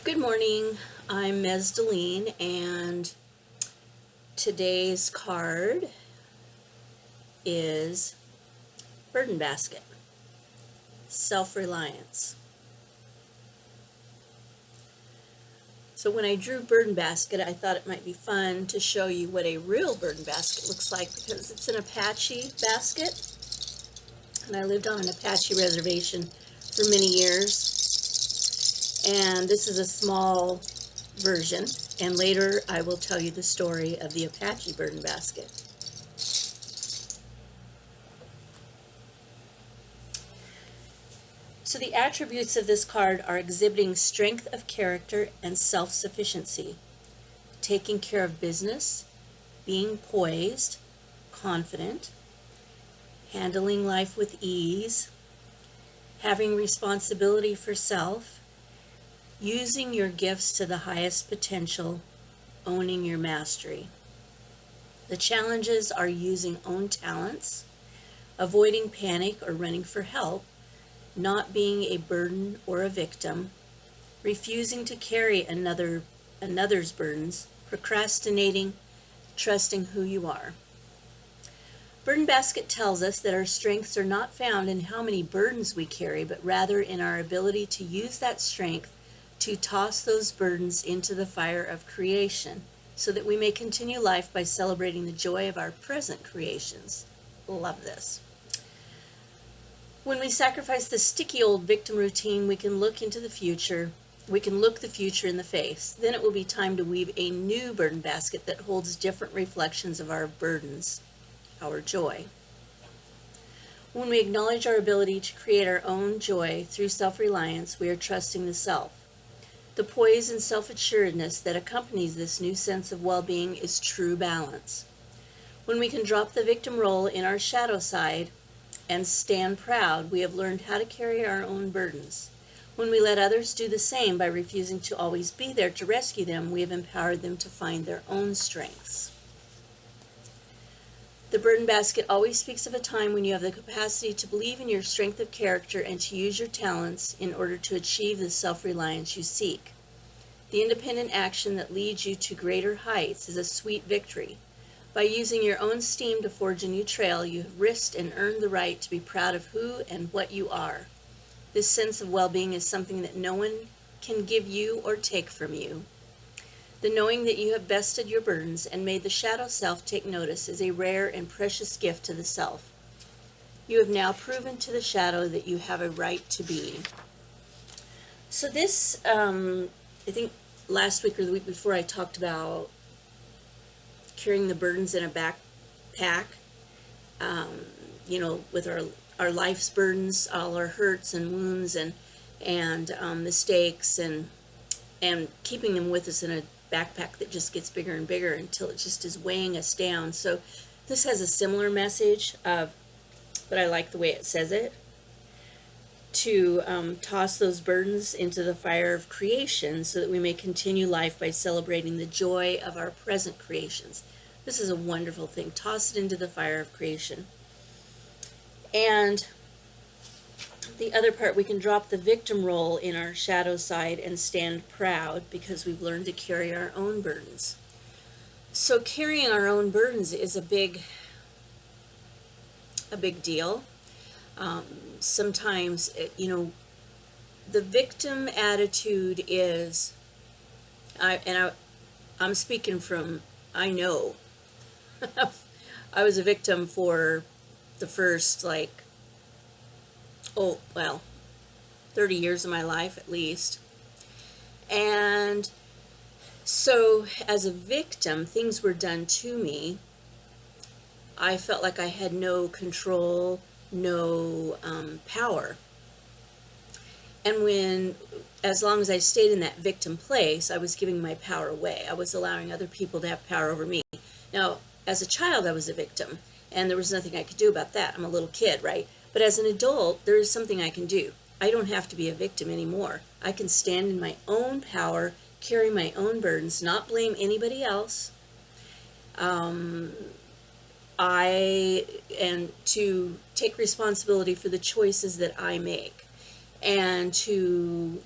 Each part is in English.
Good morning, I'm Ms. Deline, and today's card is Burden Basket, Self-Reliance. So when I drew Burden Basket, I thought it might be fun to show you what a real burden basket looks like, because it's an Apache basket, and I lived on an Apache reservation for many years, and this is a small version, and later I will tell you the story of the Apache burden basket. So the attributes of this card are exhibiting strength of character and self-sufficiency, taking care of business, being poised, confident, handling life with ease, having responsibility for self, using your gifts to the highest potential, owning your mastery. The challenges are using own talents, avoiding panic or running for help, not being a burden or a victim, refusing to carry another's burdens, procrastinating, trusting who you are. Burden Basket tells us that our strengths are not found in how many burdens we carry, but rather in our ability to use that strength to toss those burdens into the fire of creation, so that we may continue life by celebrating the joy of our present creations. Love this. When we sacrifice the sticky old victim routine, we can look into the future. We can look the future in the face. Then it will be time to weave a new burden basket that holds different reflections of our burdens, our joy. When we acknowledge our ability to create our own joy through self-reliance, we are trusting the self. The poise and self-assuredness that accompanies this new sense of well-being is true balance. When we can drop the victim role in our shadow side and stand proud, we have learned how to carry our own burdens. When we let others do the same by refusing to always be there to rescue them, we have empowered them to find their own strengths. The burden basket always speaks of a time when you have the capacity to believe in your strength of character and to use your talents in order to achieve the self-reliance you seek. The independent action that leads you to greater heights is a sweet victory. By using your own steam to forge a new trail, you have risked and earned the right to be proud of who and what you are. This sense of well-being is something that no one can give you or take from you. The knowing that you have bested your burdens and made the shadow self take notice is a rare and precious gift to the self. You have now proven to the shadow that you have a right to be. So this, I think last week or the week before, I talked about carrying the burdens in a backpack, with our life's burdens, all our hurts and wounds and mistakes, and keeping them with us in a backpack that just gets bigger and bigger until it just is weighing us down. So this has a similar message but I like the way it says it, to toss those burdens into the fire of creation so that we may continue life by celebrating the joy of our present creations. This is a wonderful thing. Toss it into the fire of creation. And the other part, we can drop the victim role in our shadow side and stand proud because we've learned to carry our own burdens. So carrying our own burdens is a big deal. Sometimes, the victim attitude is, I'm speaking from, I know, I was a victim for the first, 30 years of my life at least. And so as a victim, things were done to me. I felt like I had no control, no power. And as long as I stayed in that victim place, I was giving my power away. I was allowing other people to have power over me. Now, as a child, I was a victim, and there was nothing I could do about that. I'm a little kid, right? But as an adult, there is something I can do. I don't have to be a victim anymore. I can stand in my own power, carry my own burdens, not blame anybody else. And to take responsibility for the choices that I make, and to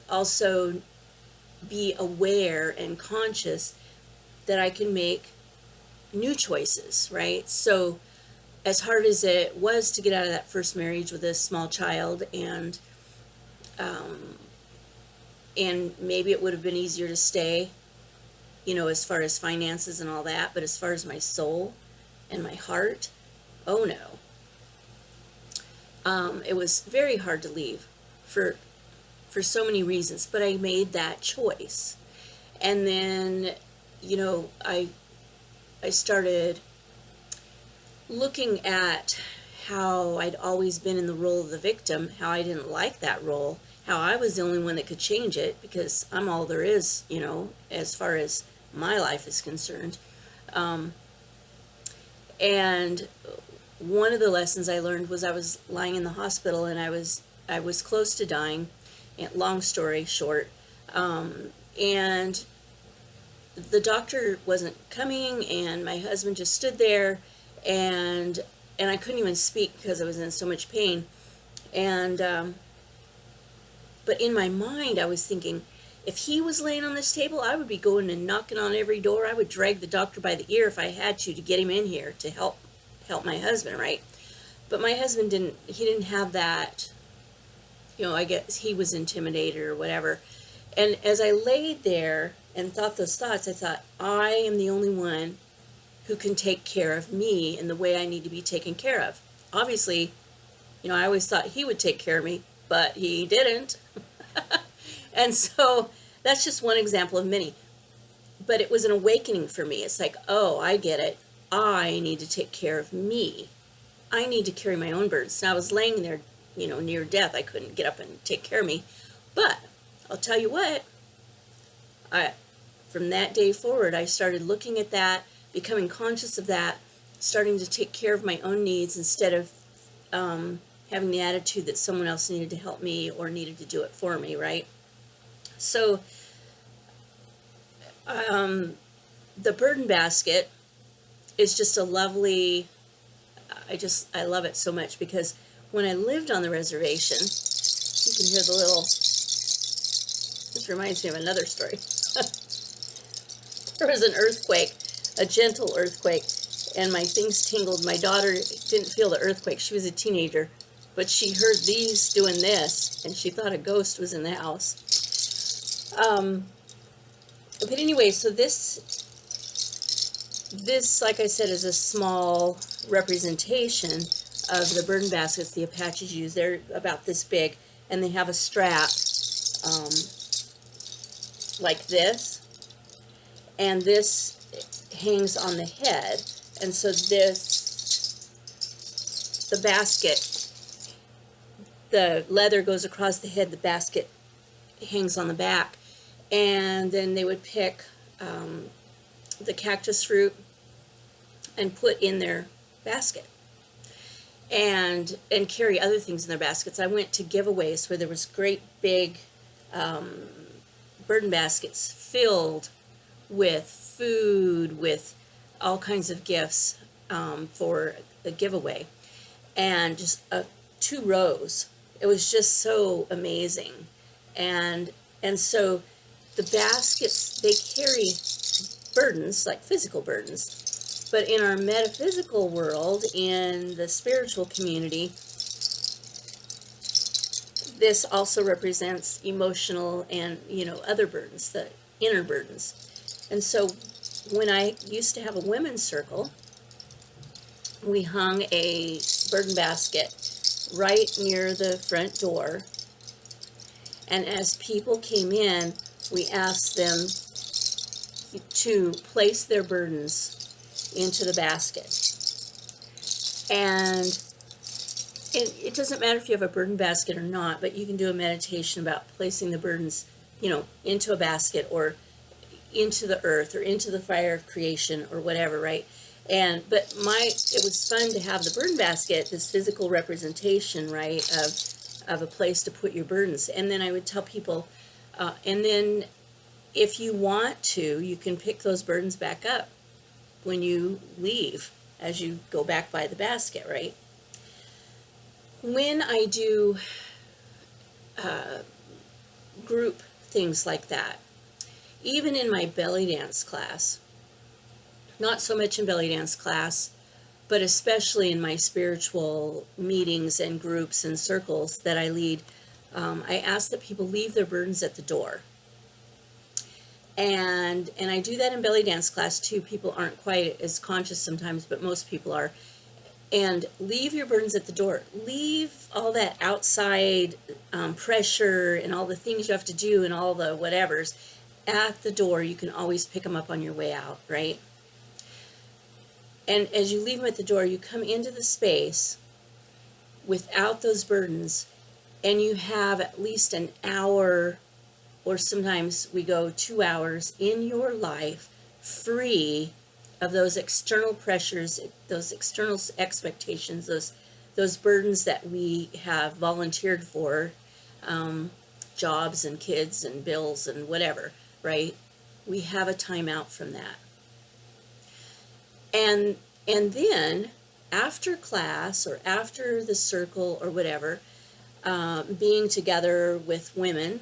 also be aware and conscious that I can make new choices, right? So as hard as it was to get out of that first marriage with a small child, um, and maybe it would have been easier to stay, as far as finances and all that, but as far as my soul and my heart, oh no. It was very hard to leave for so many reasons, but I made that choice. And then, I started looking at how I'd always been in the role of the victim, how I didn't like that role, how I was the only one that could change it because I'm all there is, as far as my life is concerned. And one of the lessons I learned was I was lying in the hospital and I was close to dying. Long story short, and the doctor wasn't coming, and my husband just stood there, and I couldn't even speak because I was in so much pain. And but in my mind, I was thinking, if he was laying on this table, I would be going and knocking on every door. I would drag the doctor by the ear if I had to get him in here to help my husband, right? But my husband didn't have that, I guess he was intimidated or whatever. And as I laid there and thought those thoughts, I thought, I am the only one who can take care of me in the way I need to be taken care of. Obviously, I always thought he would take care of me, but he didn't. And so that's just one example of many. But it was an awakening for me. It's like, oh, I get it. I need to take care of me. I need to carry my own burdens. And I was laying there, near death. I couldn't get up and take care of me. But I'll tell you what, from that day forward, I started looking at that, becoming conscious of that, starting to take care of my own needs instead of having the attitude that someone else needed to help me or needed to do it for me, right? So the burden basket is just a lovely, I love it so much because when I lived on the reservation, you can hear the little, this reminds me of another story. There was an earthquake, a gentle earthquake, and my things tingled. My daughter didn't feel the earthquake. She was a teenager, but she heard these doing this, and she thought a ghost was in the house. But anyway, so this, like I said, is a small representation of the burden baskets the Apaches use. They're about this big, and they have a strap like this, and this hangs on the head, and so the basket, the leather goes across the head, the basket hangs on the back, and then they would pick the cactus fruit and put in their basket and carry other things in their baskets. I went to giveaways where there was great big burden baskets filled with food, with all kinds of gifts for a giveaway, and just 2 rows. It was just so amazing. And so the baskets, they carry burdens, like physical burdens, but in our metaphysical world, in the spiritual community, this also represents emotional and, other burdens, the inner burdens. And so when I used to have a women's circle, we hung a burden basket right near the front door. And as people came in, we asked them to place their burdens into the basket. And it doesn't matter if you have a burden basket or not, but you can do a meditation about placing the burdens, into a basket or into the earth or into the fire of creation or whatever, right? But it was fun to have the burden basket, this physical representation, right, of a place to put your burdens. And then I would tell people, and then if you want to, you can pick those burdens back up when you leave, as you go back by the basket, right? When I do group things like that, even in my belly dance class, not so much in belly dance class, but especially in my spiritual meetings and groups and circles that I lead, I ask that people leave their burdens at the door. And I do that in belly dance class too. People aren't quite as conscious sometimes, but most people are. And leave your burdens at the door. Leave all that outside pressure and all the things you have to do and all the whatevers at the door. You can always pick them up on your way out, right? And as you leave them at the door, you come into the space without those burdens, and you have at least an hour, or sometimes we go 2 hours in your life free of those external pressures, those external expectations, those burdens that we have volunteered for, jobs and kids and bills and whatever, right? We have a time out from that. And then after class or after the circle or whatever, being together with women,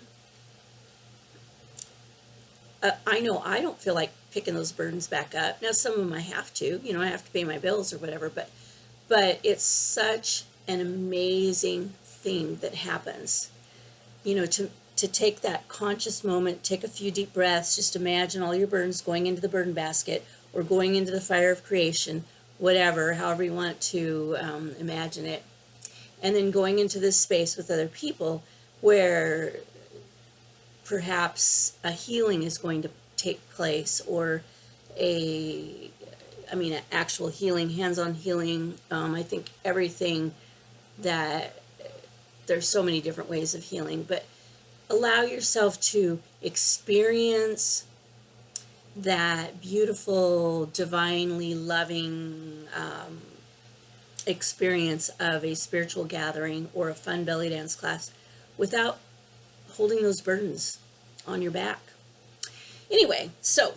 I know I don't feel like picking those burdens back up. Now, some of them I have to, I have to pay my bills or whatever, but it's such an amazing thing that happens, to take that conscious moment, take a few deep breaths, just imagine all your burdens going into the burden basket or going into the fire of creation, whatever, however you want to imagine it, and then going into this space with other people where perhaps a healing is going to take place, or an actual healing, hands-on healing. I think everything that there's so many different ways of healing, but allow yourself to experience that beautiful, divinely loving experience of a spiritual gathering or a fun belly dance class without holding those burdens on your back. Anyway, so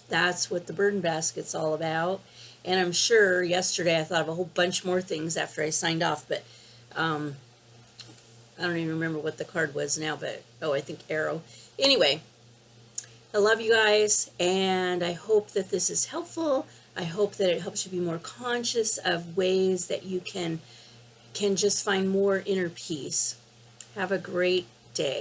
that's what the burden basket's all about. And I'm sure yesterday I thought of a whole bunch more things after I signed off, but I don't even remember what the card was now, but I think arrow. Anyway, I love you guys, and I hope that this is helpful. I hope that it helps you be more conscious of ways that you can just find more inner peace. Have a great day.